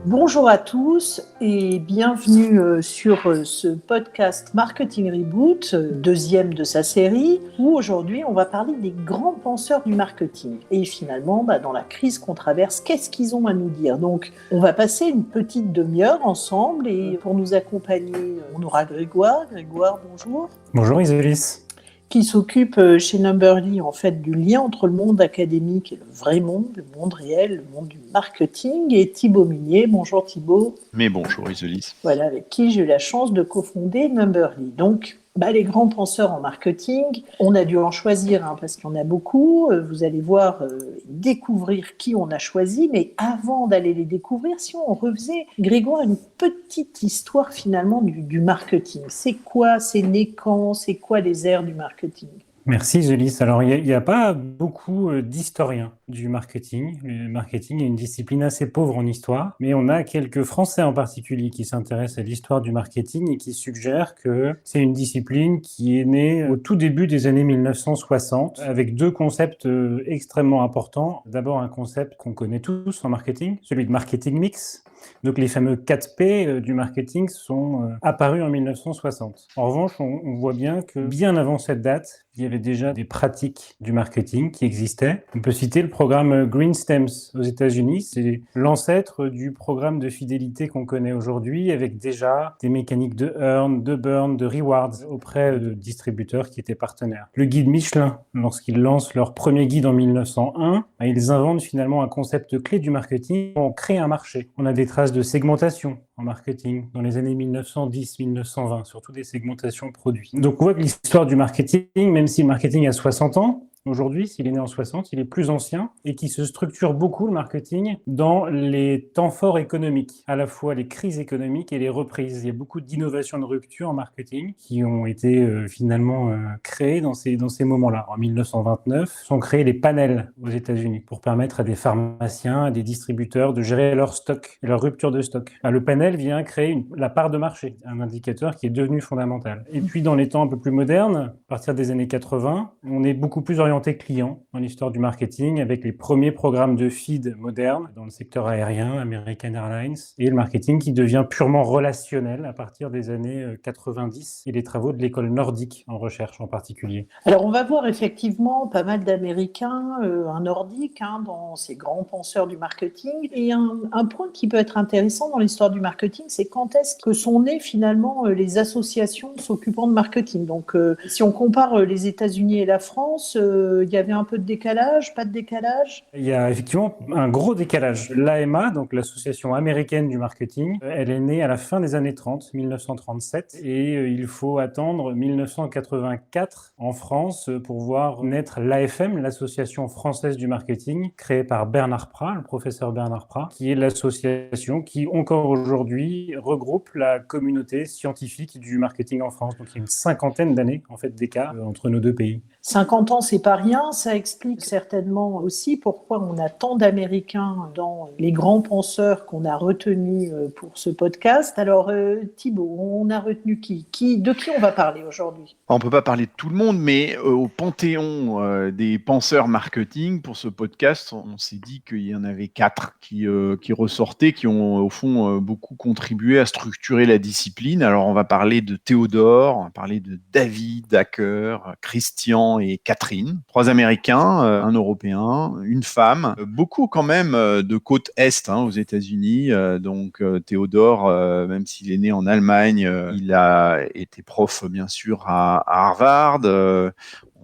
Bonjour à tous et bienvenue sur ce podcast Marketing Reboot, deuxième de sa série, où aujourd'hui on va parler des grands penseurs du marketing. Et finalement, dans la crise qu'on traverse, qu'est-ce qu'ils ont à nous dire? Donc on va passer une petite demi-heure ensemble et pour nous accompagner, on aura Grégoire. Grégoire, bonjour. Bonjour Isolis. Qui s'occupe chez Numberly en fait du lien entre le monde académique et le vrai monde, le monde réel, le monde du marketing, et Thibaut Minier. Bonjour Thibaut. Mais bonjour Isolis. Voilà, avec qui j'ai eu la chance de cofonder Numberly. Donc, les grands penseurs en marketing, on a dû en choisir parce qu'il y en a beaucoup. Vous allez voir, découvrir qui on a choisi. Mais avant d'aller les découvrir, si on refaisait, Grégoire, une petite histoire finalement du marketing. C'est quoi, c'est né quand, c'est quoi les ères du marketing ? Merci Isolis. Alors, il n'y a pas beaucoup d'historiens du marketing. Le marketing est une discipline assez pauvre en histoire, mais on a quelques Français en particulier qui s'intéressent à l'histoire du marketing et qui suggèrent que c'est une discipline qui est née au tout début des années 1960 avec deux concepts extrêmement importants. D'abord, un concept qu'on connaît tous en marketing, celui de marketing mix. Donc les fameux 4P du marketing sont apparus en 1960. En revanche, on voit bien que bien avant cette date, il y avait déjà des pratiques du marketing qui existaient. On peut citer le programme Green Stamps aux États-Unis. C'est l'ancêtre du programme de fidélité qu'on connaît aujourd'hui, avec déjà des mécaniques de earn, de burn, de rewards auprès de distributeurs qui étaient partenaires. Le guide Michelin, lorsqu'ils lancent leur premier guide en 1901, ils inventent finalement un concept clé du marketing. On crée un marché. On a des traces de segmentation en marketing dans les années 1910-1920, surtout des segmentations produits. Donc on voit que l'histoire du marketing, même si le marketing a 60 ans, aujourd'hui, s'il est né en 60, il est plus ancien et qui se structure beaucoup, le marketing, dans les temps forts économiques, à la fois les crises économiques et les reprises. Il y a beaucoup d'innovations de rupture en marketing qui ont été finalement créées dans ces moments-là. En 1929, sont créés les panels aux États-Unis pour permettre à des pharmaciens, à des distributeurs de gérer leur stock et leur rupture de stock. Le panel vient créer la part de marché, un indicateur qui est devenu fondamental. Et puis dans les temps un peu plus modernes, à partir des années 80, on est beaucoup plus orienté client dans l'histoire du marketing avec les premiers programmes de feed modernes dans le secteur aérien, American Airlines, et le marketing qui devient purement relationnel à partir des années 90 et les travaux de l'école nordique en recherche en particulier. Alors on va voir effectivement pas mal d'Américains, un nordique dans ces grands penseurs du marketing. Et un point qui peut être intéressant dans l'histoire du marketing, c'est quand est-ce que sont nées finalement les associations s'occupant de marketing. Donc si on compare les États-Unis et la France, il y avait un peu de décalage, pas de décalage? Il y a effectivement un gros décalage. L'AMA, donc l'Association américaine du marketing, elle est née à la fin des années 30, 1937, et il faut attendre 1984 en France pour voir naître l'AFM, l'Association française du marketing, créée par Bernard Prat, le professeur Bernard Prat, qui est l'association qui, encore aujourd'hui, regroupe la communauté scientifique du marketing en France. Donc il y a une cinquantaine d'années en fait, d'écart entre nos deux pays. 50 ans, c'est pas rien. Ça explique certainement aussi pourquoi on a tant d'Américains dans les grands penseurs qu'on a retenus pour ce podcast. Alors, Thibaut, on a retenu qui? De qui on va parler aujourd'hui? On ne peut pas parler de tout le monde, mais au panthéon des penseurs marketing, pour ce podcast, on s'est dit qu'il y en avait 4 qui ressortaient, qui ont au fond beaucoup contribué à structurer la discipline. Alors, on va parler de Théodore, on va parler de David, Acker, Christian et Catherine. 3 Américains, un Européen, une femme. Beaucoup quand même de côte Est aux États-Unis. Donc Théodore, même s'il est né en Allemagne, il a été prof bien sûr à Harvard.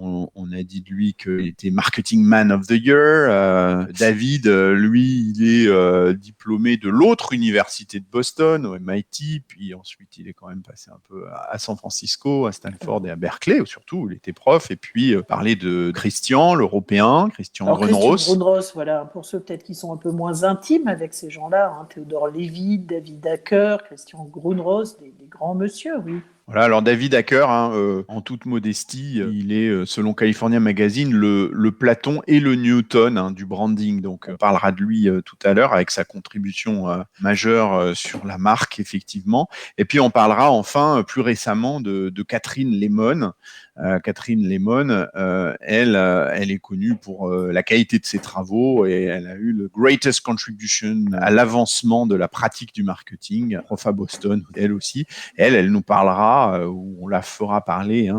On a dit de lui qu'il était Marketing Man of the Year. David, lui, il est diplômé de l'autre université de Boston, au MIT, puis ensuite il est quand même passé un peu à San Francisco, à Stanford et à Berkeley, surtout, où il était prof. Et puis parler de Christian, l'Européen, Christian Grunros. Christian Grunros, voilà, pour ceux peut-être qui sont un peu moins intimes avec ces gens-là, Théodore Lévy, David Acker, Christian Grunros, des grands monsieur, oui. Voilà, alors David Acker, en toute modestie, il est, selon California Magazine, le Platon et le Newton du branding. Donc, on parlera de lui tout à l'heure avec sa contribution majeure sur la marque, effectivement. Et puis, on parlera enfin plus récemment de Catherine Lemon, Catherine Lemon, elle est connue pour la qualité de ses travaux et elle a eu le greatest contribution à l'avancement de la pratique du marketing, prof à Boston, elle aussi. Elle nous parlera, ou on la fera parler,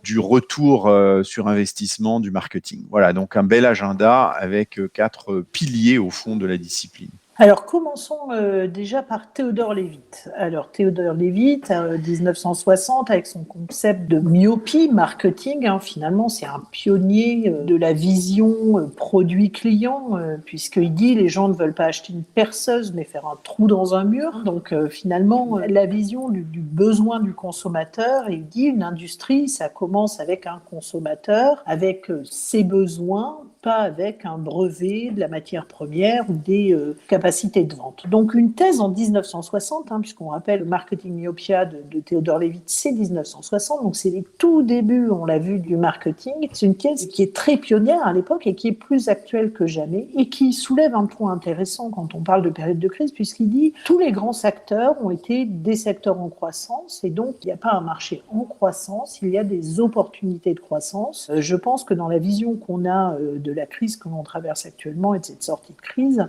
du retour sur investissement du marketing. Voilà, donc un bel agenda avec 4 piliers au fond de la discipline. Alors, commençons déjà par Théodore Levitt. Alors, Théodore Levitt, 1960, avec son concept de myopie marketing, finalement, c'est un pionnier de la vision produit-client, puisqu'il dit les gens ne veulent pas acheter une perceuse, mais faire un trou dans un mur. Donc, finalement, la vision du besoin du consommateur, il dit une industrie, ça commence avec un consommateur, avec ses besoins, pas avec un brevet de la matière première ou des capacités de vente. Donc une thèse en 1960, puisqu'on rappelle le marketing myopia de Théodore Levitt, c'est 1960, donc c'est les tout débuts, on l'a vu, du marketing. C'est une thèse qui est très pionnière à l'époque et qui est plus actuelle que jamais et qui soulève un point intéressant quand on parle de période de crise, puisqu'il dit tous les grands secteurs ont été des secteurs en croissance et donc il n'y a pas un marché en croissance, il y a des opportunités de croissance. Je pense que dans la vision qu'on a de la crise que l'on traverse actuellement et de cette sortie de crise,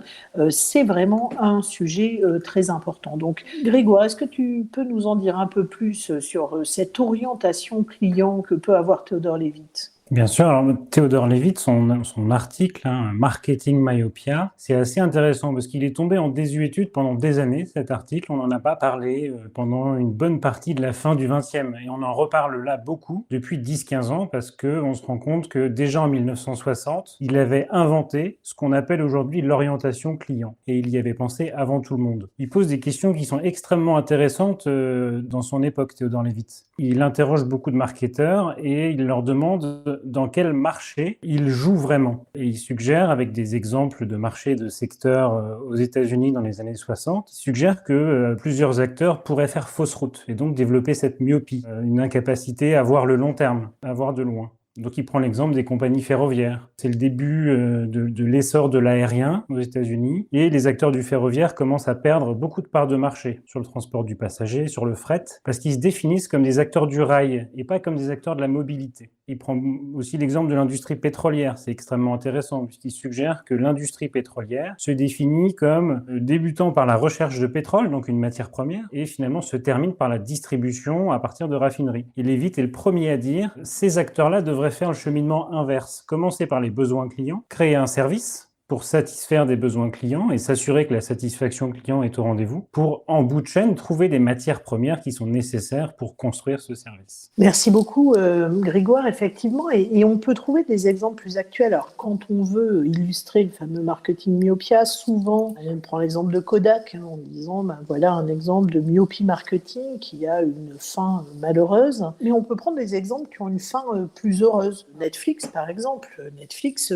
c'est vraiment un sujet très important. Donc, Grégoire, est-ce que tu peux nous en dire un peu plus sur cette orientation client que peut avoir Théodore Levitt ? Bien sûr, alors Théodore Levitt, son article, Marketing Myopia, c'est assez intéressant parce qu'il est tombé en désuétude pendant des années, cet article. On n'en a pas parlé pendant une bonne partie de la fin du XXe. Et on en reparle là beaucoup depuis 10-15 ans parce qu'on se rend compte que déjà en 1960, il avait inventé ce qu'on appelle aujourd'hui l'orientation client. Et il y avait pensé avant tout le monde. Il pose des questions qui sont extrêmement intéressantes dans son époque, Théodore Levitt. Il interroge beaucoup de marketeurs et il leur demande dans quel marché ils jouent vraiment. Et il suggère, avec des exemples de marchés de secteurs aux États-Unis dans les années 60, il suggère que plusieurs acteurs pourraient faire fausse route et donc développer cette myopie, une incapacité à voir le long terme, à voir de loin. Donc il prend l'exemple des compagnies ferroviaires. C'est le début de l'essor de l'aérien aux États-Unis et les acteurs du ferroviaire commencent à perdre beaucoup de parts de marché sur le transport du passager, sur le fret, parce qu'ils se définissent comme des acteurs du rail et pas comme des acteurs de la mobilité. Il prend aussi l'exemple de l'industrie pétrolière. C'est extrêmement intéressant puisqu'il suggère que l'industrie pétrolière se définit comme débutant par la recherche de pétrole, donc une matière première, et finalement se termine par la distribution à partir de raffineries. Et Levitt est le premier à dire ces acteurs-là devraient faire le cheminement inverse. Commencer par les besoins clients, créer un service pour satisfaire des besoins clients et s'assurer que la satisfaction client est au rendez-vous, pour, en bout de chaîne, trouver des matières premières qui sont nécessaires pour construire ce service. Merci beaucoup, Grégoire, effectivement, et on peut trouver des exemples plus actuels. Alors, quand on veut illustrer le fameux marketing myopia, souvent, on prend l'exemple de Kodak, en disant, voilà un exemple de myopie marketing qui a une fin malheureuse, mais on peut prendre des exemples qui ont une fin plus heureuse. Netflix, par exemple. Netflix,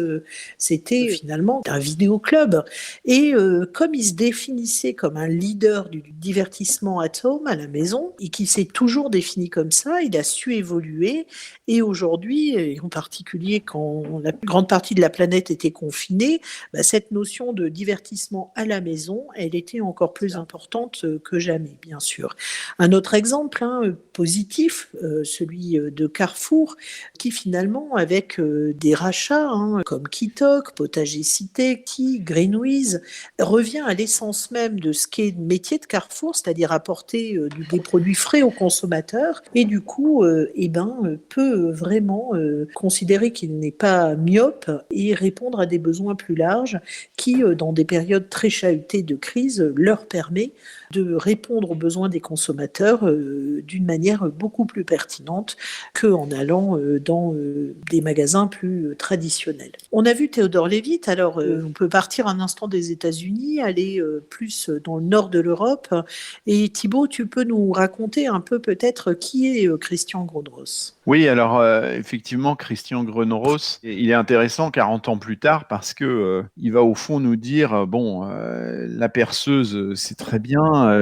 c'était finalement un vidéoclub. Et comme il se définissait comme un leader du divertissement at home, à la maison, et qu'il s'est toujours défini comme ça, il a su évoluer. Et aujourd'hui, et en particulier quand la grande partie de la planète était confinée, cette notion de divertissement à la maison, elle était encore plus importante que jamais, bien sûr. Un autre exemple positif, celui de Carrefour, qui finalement, avec des rachats comme Kitok, Potager Cité, Greenwiz, revient à l'essence même de ce qu'est le métier de Carrefour, c'est-à-dire apporter des produits frais aux consommateurs, et du coup, peut vraiment considérer qu'il n'est pas myope et répondre à des besoins plus larges qui, dans des périodes très chahutées de crise, leur permet de répondre aux besoins des consommateurs d'une manière beaucoup plus pertinente qu'en allant dans des magasins plus traditionnels. On a vu Théodore Levitt, alors on peut partir un instant des États-Unis, aller plus dans le nord de l'Europe. Et Thibaut, tu peux nous raconter un peu peut-être qui est Christian Grodros ? Oui, alors effectivement, Christian Grodros, il est intéressant 40 ans plus tard parce que il va au fond nous dire la perceuse c'est très bien,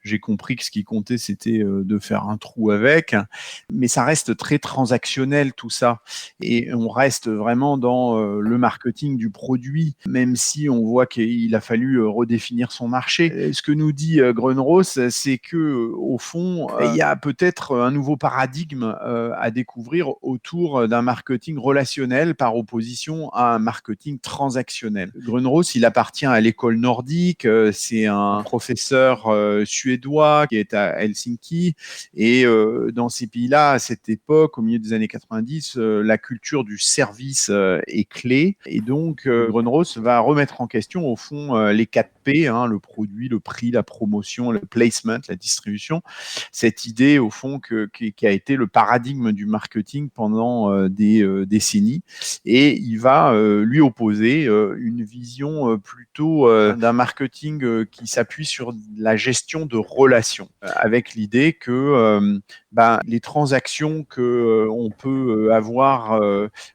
j'ai compris que ce qui comptait, c'était de faire un trou avec. Mais ça reste très transactionnel tout ça. Et on reste vraiment dans le marketing du produit, même si on voit qu'il a fallu redéfinir son marché. Et ce que nous dit Grönros, c'est que au fond, il y a peut-être un nouveau paradigme à découvrir autour d'un marketing relationnel par opposition à un marketing transactionnel. Grönros, il appartient à l'école nordique, c'est un professeur suédois qui est à Helsinki, et dans ces pays-là, à cette époque, au milieu des années 90, la culture du service est clé, et donc Grönros va remettre en question au fond les 4 P, hein, le produit, le prix, la promotion, le placement, la distribution, cette idée au fond qui a été le paradigme du marketing pendant des décennies, et il va lui opposer une vision plutôt d'un marketing qui s'appuie sur la gestion de relations, avec l'idée que les transactions que on peut avoir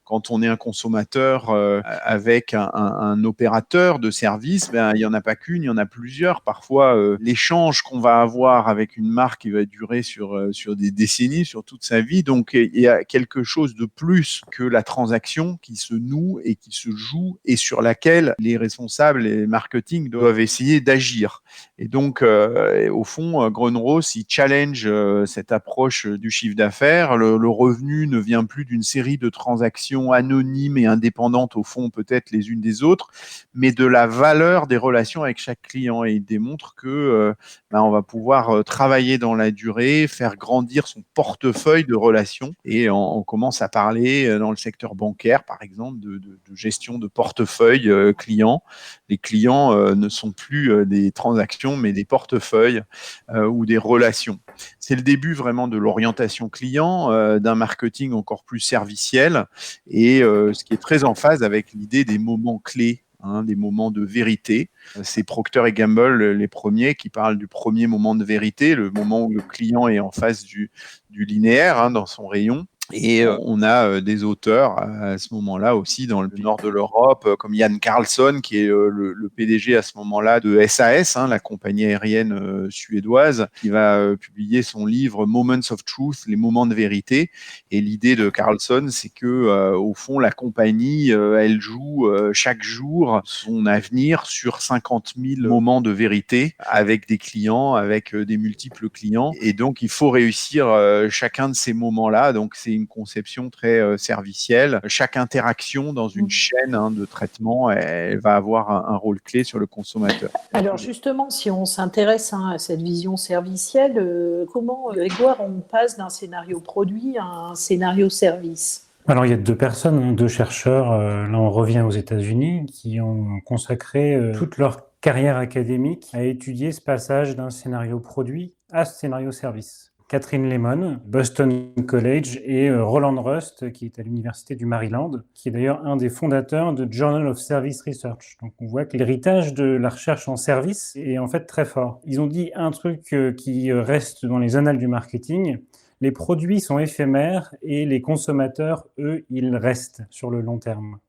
quand on est un consommateur avec un opérateur de service, il y en a pas qu'une, il y en a plusieurs. Parfois, l'échange qu'on va avoir avec une marque, il va durer sur des décennies, sur toute sa vie. Donc, il y a quelque chose de plus que la transaction qui se noue et qui se joue, et sur laquelle les responsables et les marketing doivent essayer d'agir. Et donc, au fond, Grönros, il challenge cette approche du chiffre d'affaires. Le revenu ne vient plus d'une série de transactions anonymes et indépendantes, au fond, peut-être les unes des autres, mais de la valeur des relations avec chaque client. Et il démontre que on va pouvoir travailler dans la durée, faire grandir son portefeuille de relations. Et on commence à parler dans le secteur bancaire, par exemple, de gestion de portefeuille client. Les clients ne sont plus des transactions, mais des portefeuilles ou des relations. C'est le début vraiment de l'orientation client, d'un marketing encore plus serviciel, et ce qui est très en phase avec l'idée des moments clés, hein, des moments de vérité. C'est Procter & Gamble les premiers qui parlent du premier moment de vérité, le moment où le client est en face du linéaire, hein, dans son rayon. Et on a des auteurs à ce moment-là aussi dans le nord de l'Europe, comme Jan Carlson, qui est le PDG à ce moment-là de SAS, hein, la compagnie aérienne suédoise, qui va publier son livre Moments of Truth, les moments de vérité. Et l'idée de Carlson, c'est que au fond, la compagnie, elle joue chaque jour son avenir sur 50 000 moments de vérité avec des clients, avec des multiples clients. Et donc, il faut réussir chacun de ces moments-là. Donc, c'est une conception très servicielle. Chaque interaction dans une chaîne de traitement, elle va avoir un rôle clé sur le consommateur. Alors justement, si on s'intéresse à cette vision servicielle, comment, Grégoire, on passe d'un scénario produit à un scénario service ? Alors, il y a 2 personnes, 2 chercheurs, là on revient aux États-Unis, qui ont consacré toute leur carrière académique à étudier ce passage d'un scénario produit à ce scénario service. Catherine Lehman, Boston College, et Roland Rust, qui est à l'Université du Maryland, qui est d'ailleurs un des fondateurs de Journal of Service Research. Donc on voit que l'héritage de la recherche en service est en fait très fort. Ils ont dit un truc qui reste dans les annales du marketing: les produits sont éphémères et les consommateurs, eux, ils restent sur le long terme.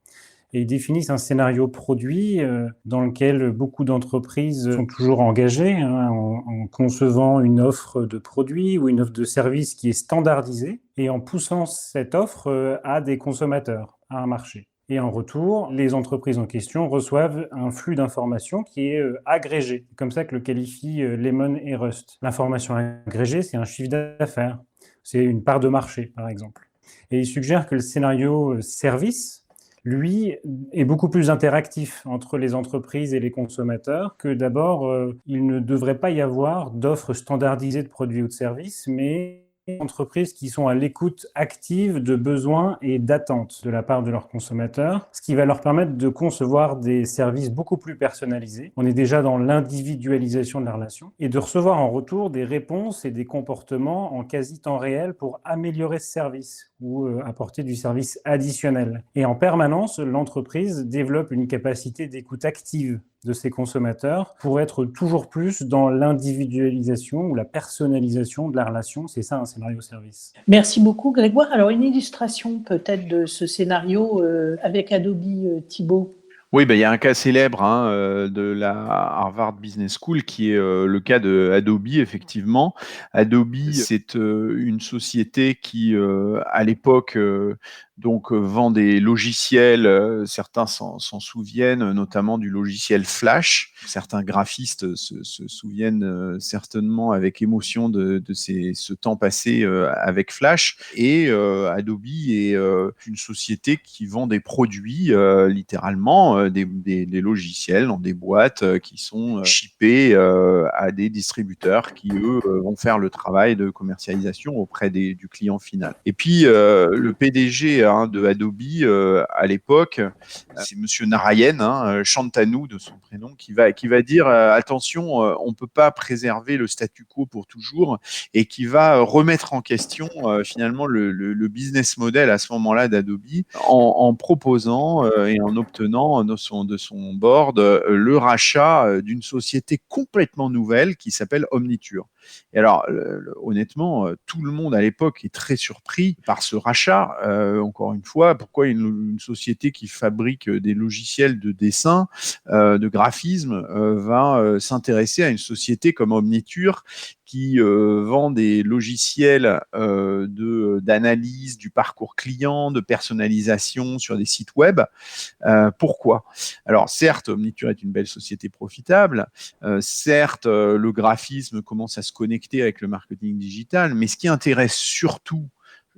Et ils définissent un scénario produit dans lequel beaucoup d'entreprises sont toujours engagées, hein, en concevant une offre de produit ou une offre de service qui est standardisée et en poussant cette offre à des consommateurs, à un marché. Et en retour, les entreprises en question reçoivent un flux d'informations qui est agrégé. C'est comme ça que le qualifient Lehman et Rust. L'information agrégée, c'est un chiffre d'affaires, c'est une part de marché, par exemple. Et ils suggèrent que le scénario service, lui, est beaucoup plus interactif entre les entreprises et les consommateurs, que d'abord, il ne devrait pas y avoir d'offres standardisées de produits ou de services, mais entreprises qui sont à l'écoute active de besoins et d'attentes de la part de leurs consommateurs, ce qui va leur permettre de concevoir des services beaucoup plus personnalisés. On est déjà dans l'individualisation de la relation, et de recevoir en retour des réponses et des comportements en quasi temps réel pour améliorer ce service ou apporter du service additionnel. Et en permanence, l'entreprise développe une capacité d'écoute active de ses consommateurs pour être toujours plus dans l'individualisation ou la personnalisation de la relation. C'est ça un scénario service. Merci beaucoup, Grégoire. Alors, une illustration peut-être de ce scénario avec Adobe, Thibaut. Oui, il y a un cas célèbre hein, de la Harvard Business School qui est le cas de Adobe, effectivement. Adobe, c'est une société qui, à l'époque, vend des logiciels. Certains s'en souviennent, notamment du logiciel Flash. Certains graphistes se souviennent certainement avec émotion de ce temps passé avec Flash. Et Adobe est une société qui vend des produits, littéralement, des logiciels dans des boîtes qui sont shippés à des distributeurs qui, eux, vont faire le travail de commercialisation auprès du client final. Et puis, le PDG de Adobe, à l'époque, c'est Monsieur Narayan, Shantanu de son prénom, qui va dire attention, on ne peut pas préserver le statu quo pour toujours, et qui va remettre en question finalement le business model à ce moment-là d'Adobe en proposant et en obtenant de son board le rachat d'une société complètement nouvelle qui s'appelle Omniture. Et alors, honnêtement, tout le monde à l'époque est très surpris par ce rachat. Encore une fois, pourquoi une société qui fabrique des logiciels de dessin, de graphisme, va s'intéresser à une société comme Omniture qui vend des logiciels d'analyse du parcours client, de personnalisation sur des sites web. Pourquoi? Alors certes, Omniture est une belle société profitable, certes, le graphisme commence à se connecter avec le marketing digital, mais ce qui intéresse surtout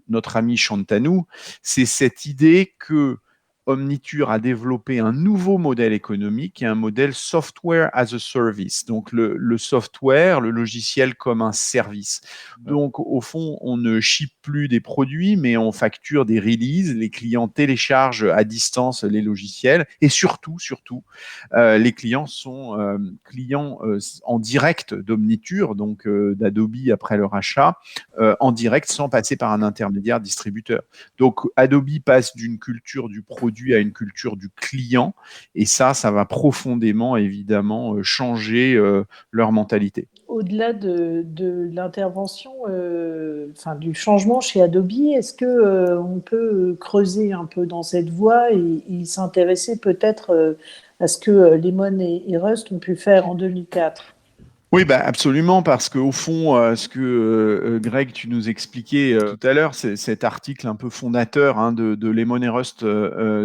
notre ami Shantanu, c'est cette idée que Omniture a développé un nouveau modèle économique et un modèle software as a service. Donc le software, le logiciel comme un service. Donc au fond, on ne ship plus des produits, mais on facture des releases. Les clients téléchargent à distance les logiciels et surtout, les clients sont clients en direct d'Omniture, donc d'Adobe après le rachat, en direct sans passer par un intermédiaire distributeur. Donc Adobe passe d'une culture du produit à une culture du client, et ça va profondément, évidemment, changer leur mentalité. Au-delà de l'intervention, du changement chez Adobe, est-ce que on peut creuser un peu dans cette voie et s'intéresser peut-être à ce que Lemon et Rust ont pu faire en 2004? Oui, absolument, parce qu'au fond, ce que Greg, tu nous expliquais tout à l'heure, c'est cet article un peu fondateur de Lemon et Rust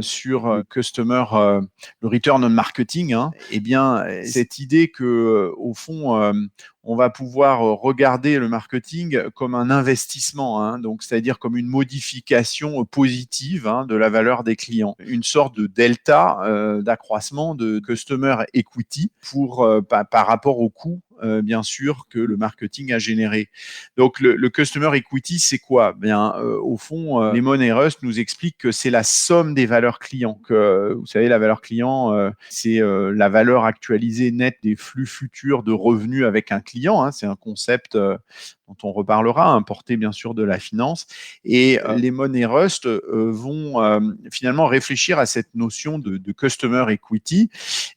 sur le return on marketing. Eh bien, cette idée que, au fond, on va pouvoir regarder le marketing comme un investissement, donc c'est-à-dire comme une modification positive de la valeur des clients, une sorte de delta d'accroissement de customer equity par rapport au coût bien sûr, que le marketing a généré. Donc, le customer equity, c'est quoi? Au fond, Lemon et Rust nous expliquent que c'est la somme des valeurs clients. Vous savez, la valeur client, c'est la valeur actualisée nette des flux futurs de revenus avec un client. C'est un concept dont on reparlera, importé bien sûr de la finance. Et Lemon et Rust vont finalement réfléchir à cette notion de customer equity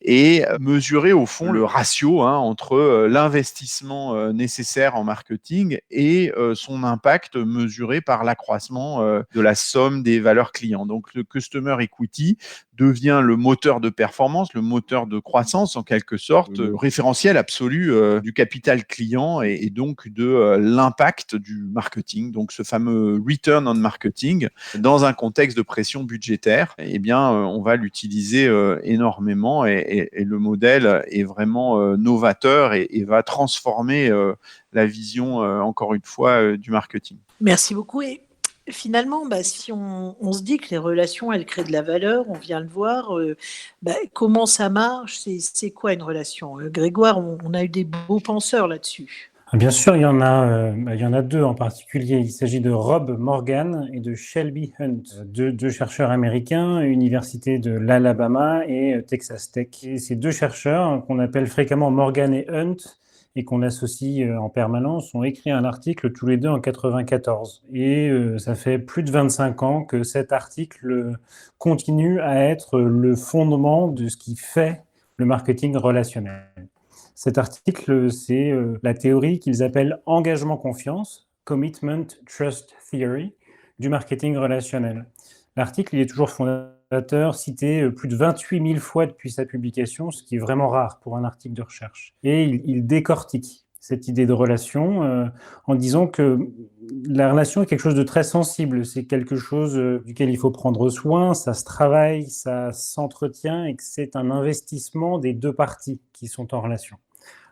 et mesurer au fond le ratio entre l'investissement nécessaire en marketing et son impact mesuré par l'accroissement de la somme des valeurs clients. Donc le customer equity devient le moteur de performance, le moteur de croissance en quelque sorte, le référentiel absolu du capital client et donc de l'impact du marketing. Donc ce fameux return on marketing, dans un contexte de pression budgétaire, on va l'utiliser énormément et le modèle est vraiment novateur et va transformer la vision, encore une fois, du marketing. Merci beaucoup. Et finalement, si on se dit que les relations, elles créent de la valeur, on vient le voir, comment ça marche? C'est quoi une relation? Grégoire, on a eu des beaux penseurs là-dessus. Bien sûr, il y en a deux en particulier. Il s'agit de Rob Morgan et de Shelby Hunt, deux chercheurs américains, université de l'Alabama et Texas Tech. Et ces deux chercheurs, qu'on appelle fréquemment Morgan et Hunt, et qu'on associe en permanence, ont écrit un article tous les deux en 94. Et ça fait plus de 25 ans que cet article continue à être le fondement de ce qui fait le marketing relationnel. Cet article, c'est la théorie qu'ils appellent engagement-confiance, Commitment Trust Theory, du marketing relationnel. L'article, il est toujours fondateur fondateur cité plus de 28 000 fois depuis sa publication, ce qui est vraiment rare pour un article de recherche. Et il décortique cette idée de relation en disant que la relation est quelque chose de très sensible, c'est quelque chose duquel il faut prendre soin, ça se travaille, ça s'entretient et que c'est un investissement des deux parties qui sont en relation.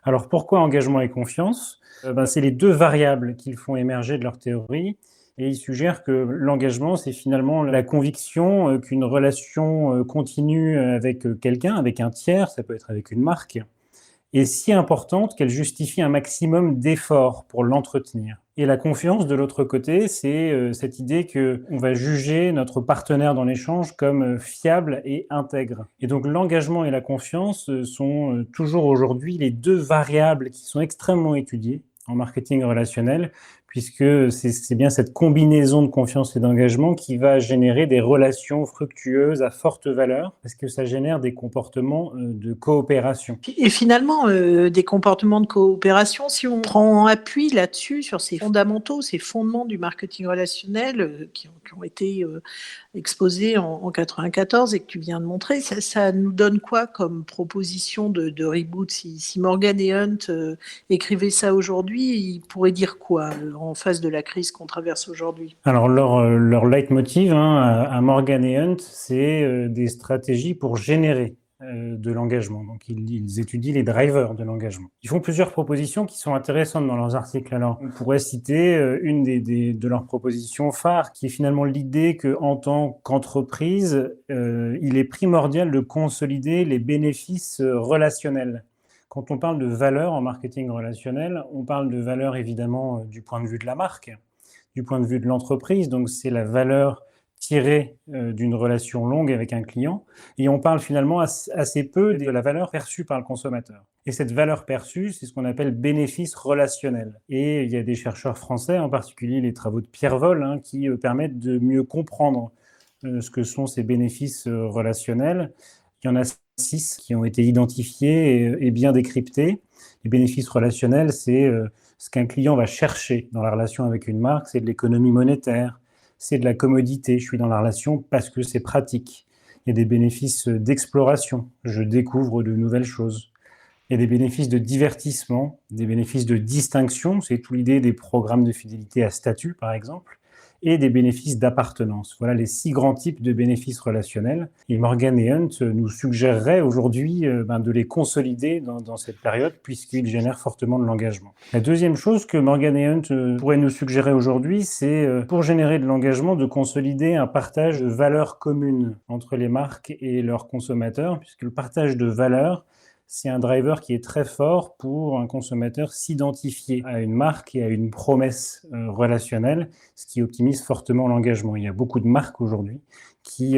Alors pourquoi engagement et confiance ? C'est les deux variables qu'ils font émerger de leur théorie. Et ils suggèrent que l'engagement, c'est finalement la conviction qu'une relation continue avec quelqu'un, avec un tiers, ça peut être avec une marque, est si importante qu'elle justifie un maximum d'efforts pour l'entretenir. Et la confiance, de l'autre côté, c'est cette idée qu'on va juger notre partenaire dans l'échange comme fiable et intègre. Et donc l'engagement et la confiance sont toujours aujourd'hui les deux variables qui sont extrêmement étudiées en marketing relationnel, puisque c'est bien cette combinaison de confiance et d'engagement qui va générer des relations fructueuses à forte valeur, parce que ça génère des comportements de coopération. Et finalement, des comportements de coopération, si on prend appui là-dessus, sur ces fondamentaux, ces fondements du marketing relationnel qui ont été exposés en 94 et que tu viens de montrer, ça nous donne quoi comme proposition de reboot? Si Morgan et Hunt écrivaient ça aujourd'hui, ils pourraient dire quoi en face de la crise qu'on traverse aujourd'hui? Alors leur leitmotiv à Morgan et Hunt, c'est des stratégies pour générer de l'engagement. Donc ils étudient les drivers de l'engagement. Ils font plusieurs propositions qui sont intéressantes dans leurs articles. Alors on pourrait citer une de leurs propositions phares, qui est finalement l'idée qu'en tant qu'entreprise, il est primordial de consolider les bénéfices relationnels. Quand on parle de valeur en marketing relationnel, on parle de valeur évidemment du point de vue de la marque, du point de vue de l'entreprise, donc c'est la valeur tirée d'une relation longue avec un client, et on parle finalement assez peu de la valeur perçue par le consommateur. Et cette valeur perçue, c'est ce qu'on appelle bénéfice relationnel. Et il y a des chercheurs français, en particulier les travaux de Pierre Vol, qui permettent de mieux comprendre ce que sont ces bénéfices relationnels. Il y en a 6 qui ont été identifiés et bien décryptés. Les bénéfices relationnels, c'est ce qu'un client va chercher dans la relation avec une marque, c'est de l'économie monétaire, c'est de la commodité. Je suis dans la relation parce que c'est pratique. Il y a des bénéfices d'exploration, je découvre de nouvelles choses. Il y a des bénéfices de divertissement, des bénéfices de distinction, c'est toute l'idée des programmes de fidélité à statut, par exemple, et des bénéfices d'appartenance. Voilà les 6 grands types de bénéfices relationnels. Et Morgan et Hunt nous suggéreraient aujourd'hui de les consolider dans cette période, puisqu'ils génèrent fortement de l'engagement. La deuxième chose que Morgan et Hunt pourraient nous suggérer aujourd'hui, c'est pour générer de l'engagement, de consolider un partage de valeurs communes entre les marques et leurs consommateurs, puisque le partage de valeurs, c'est un driver qui est très fort pour un consommateur s'identifier à une marque et à une promesse relationnelle, ce qui optimise fortement l'engagement. Il y a beaucoup de marques aujourd'hui qui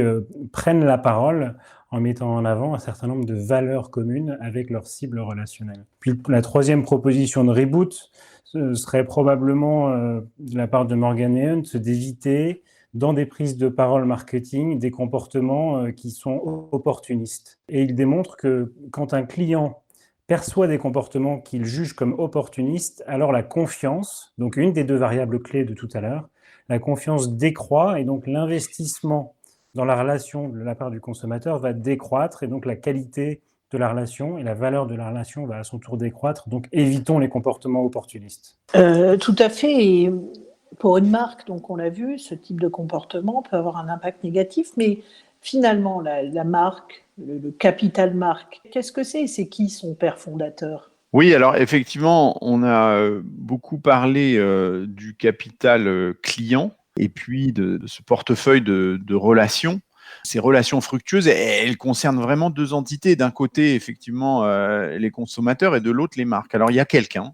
prennent la parole en mettant en avant un certain nombre de valeurs communes avec leur cible relationnelle. Puis la troisième proposition de reboot serait probablement de la part de Morgan et Hunt d'éviter dans des prises de parole marketing, des comportements qui sont opportunistes. Et il démontre que quand un client perçoit des comportements qu'il juge comme opportunistes, alors la confiance, donc une des 2 variables clés de tout à l'heure, la confiance décroît et donc l'investissement dans la relation de la part du consommateur va décroître et donc la qualité de la relation et la valeur de la relation va à son tour décroître. Donc évitons les comportements opportunistes. Tout à fait. Et pour une marque, donc on l'a vu, ce type de comportement peut avoir un impact négatif, mais finalement, la marque, le capital marque, qu'est-ce que c'est? C'est qui son père fondateur? Oui, alors effectivement, on a beaucoup parlé du capital client et puis de ce portefeuille de relations. Ces relations fructueuses, elles concernent vraiment 2 entités. D'un côté, effectivement, les consommateurs et de l'autre, les marques. Alors, il y a quelqu'un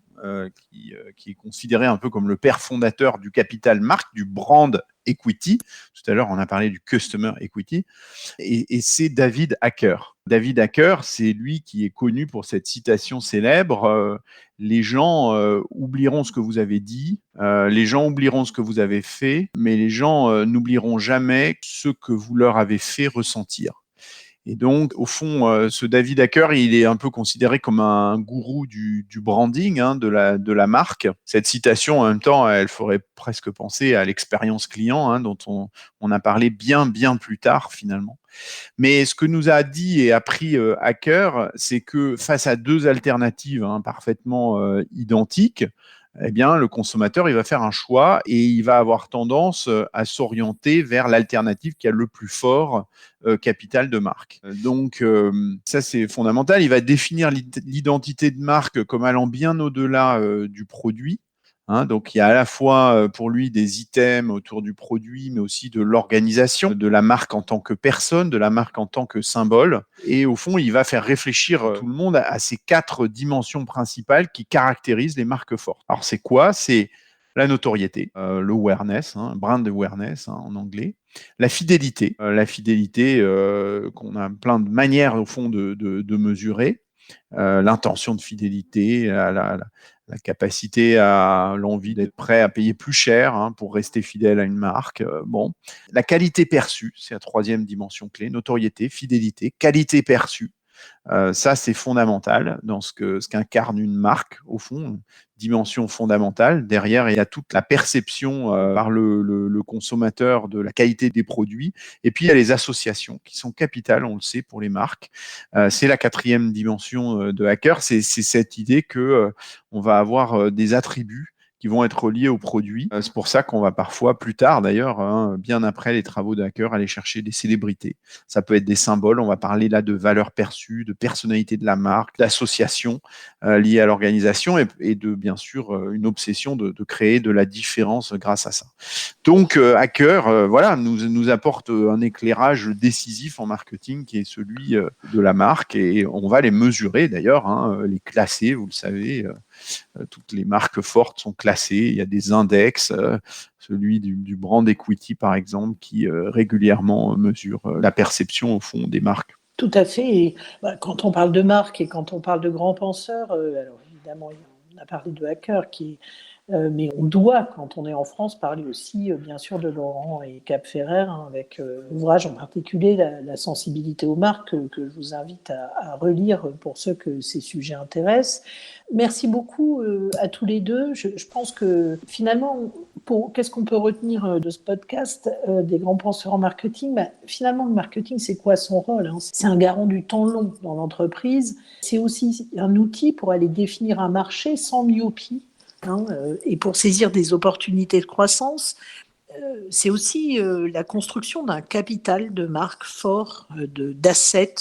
qui est considéré un peu comme le père fondateur du capital marque, du brand equity. Tout à l'heure, on a parlé du customer equity. Et c'est David Acker. David Acker, c'est lui qui est connu pour cette citation célèbre les gens oublieront ce que vous avez dit, les gens oublieront ce que vous avez fait, mais les gens n'oublieront jamais ce que vous leur avez fait ressentir. Et donc, au fond, ce David Hacker, il est un peu considéré comme un gourou du branding, hein, de la marque. Cette citation, en même temps, elle ferait presque penser à l'expérience client, hein, dont on a parlé bien plus tard, finalement. Mais ce que nous a dit et appris Hacker, c'est que face à deux alternatives, hein, parfaitement identiques, eh bien, le consommateur, il va faire un choix et il va avoir tendance à s'orienter vers l'alternative qui a le plus fort capital de marque. Donc, ça, c'est fondamental. Il va définir l'identité de marque comme allant bien au-delà du produit. Hein, donc, il y a à la fois pour lui des items autour du produit, mais aussi de l'organisation de la marque en tant que personne, de la marque en tant que symbole. Et au fond, il va faire réfléchir tout le monde à ces 4 dimensions principales qui caractérisent les marques fortes. Alors, c'est quoi ? C'est la notoriété, l'awareness, hein, brand awareness, hein, en anglais. La fidélité qu'on a plein de manières au fond de mesurer. L'intention de fidélité, la capacité à l'envie d'être prêt à payer plus cher, hein, pour rester fidèle à une marque. La qualité perçue, c'est la 3e dimension clé, notoriété, fidélité, qualité perçue. Ça, c'est fondamental dans ce qu'incarne une marque, au fond, dimension fondamentale. Derrière, il y a toute la perception par le consommateur de la qualité des produits. Et puis, il y a les associations qui sont capitales, on le sait, pour les marques. C'est la 4e dimension de Hacker. C'est cette idée que on va avoir des attributs qui vont être reliés au produit. C'est pour ça qu'on va parfois, plus tard d'ailleurs, hein, bien après les travaux de Hacker, aller chercher des célébrités. Ça peut être des symboles, on va parler là de valeurs perçues, de personnalité de la marque, d'associations liées à l'organisation et de, bien sûr, une obsession de créer de la différence grâce à ça. Donc, Hacker, voilà, nous apporte un éclairage décisif en marketing qui est celui de la marque et on va les mesurer d'ailleurs, hein, les classer, vous le savez. Toutes les marques fortes sont classées, il y a des index, celui du brand equity par exemple, qui régulièrement mesure la perception au fond des marques. Tout à fait. Et, quand on parle de marque et quand on parle de grands penseurs, alors évidemment, on a parlé de Hacker, mais on doit, quand on est en France, parler aussi, bien sûr, de Laurent et Cap Ferrer, hein, avec l'ouvrage en particulier, la sensibilité aux marques, que je vous invite à relire pour ceux que ces sujets intéressent. Merci beaucoup à tous les deux. Je pense que finalement, qu'est-ce qu'on peut retenir de ce podcast des grands penseurs en marketing ? Finalement, le marketing, c'est quoi son rôle, hein ? C'est un garant du temps long dans l'entreprise. C'est aussi un outil pour aller définir un marché sans myopie, hein, et pour saisir des opportunités de croissance. C'est aussi la construction d'un capital de marque fort, d'assets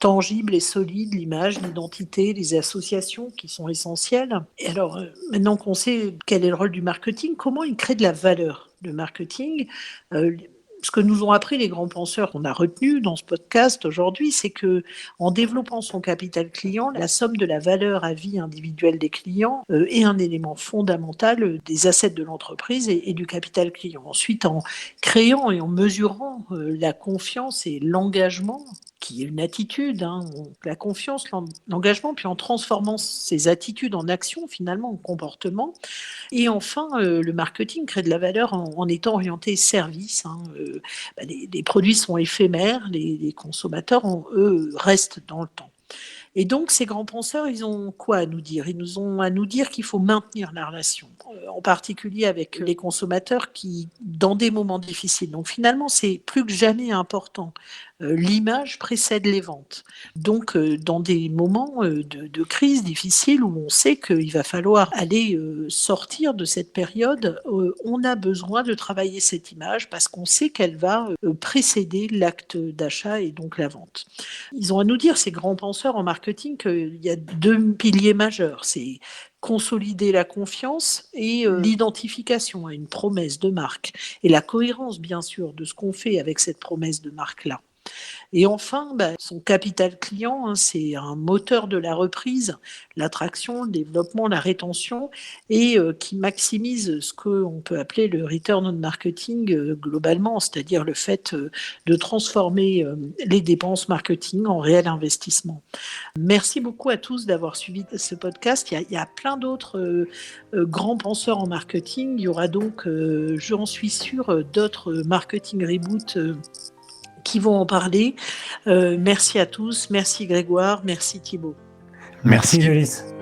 tangibles et solides, l'image, l'identité, les associations qui sont essentielles. Et alors, maintenant qu'on sait quel est le rôle du marketing, comment il crée de la valeur, le marketing ? Ce que nous ont appris les grands penseurs qu'on a retenus dans ce podcast aujourd'hui, c'est que en développant son capital client, la somme de la valeur à vie individuelle des clients est un élément fondamental des assets de l'entreprise et du capital client. Ensuite, en créant et en mesurant la confiance et l'engagement, qui est une attitude, hein, la confiance, l'engagement, puis en transformant ces attitudes en action, finalement, en comportement. Et enfin, le marketing crée de la valeur en étant orienté service, hein. Les produits sont éphémères, les consommateurs, eux, restent dans le temps. Et donc, ces grands penseurs, ils ont quoi à nous dire ? Ils nous ont à nous dire qu'il faut maintenir la relation, en particulier avec les consommateurs qui, dans des moments difficiles. Donc, finalement, c'est plus que jamais important. L'image précède les ventes. Donc, dans des moments de crise difficile où on sait qu'il va falloir aller sortir de cette période, on a besoin de travailler cette image parce qu'on sait qu'elle va précéder l'acte d'achat et donc la vente. Ils ont à nous dire, ces grands penseurs en marketing, qu'il y a 2 piliers majeurs. C'est consolider la confiance et l'identification à une promesse de marque et la cohérence, bien sûr, de ce qu'on fait avec cette promesse de marque-là. Et enfin, son capital client, hein, c'est un moteur de la reprise, l'attraction, le développement, la rétention, et qui maximise ce qu'on peut appeler le return on marketing globalement, c'est-à-dire le fait de transformer les dépenses marketing en réel investissement. Merci beaucoup à tous d'avoir suivi ce podcast. Il y a plein d'autres grands penseurs en marketing. Il y aura donc, j'en suis sûre, d'autres marketing reboot qui vont en parler. Merci à tous, merci Grégoire, merci Thibaut. Merci Jolis.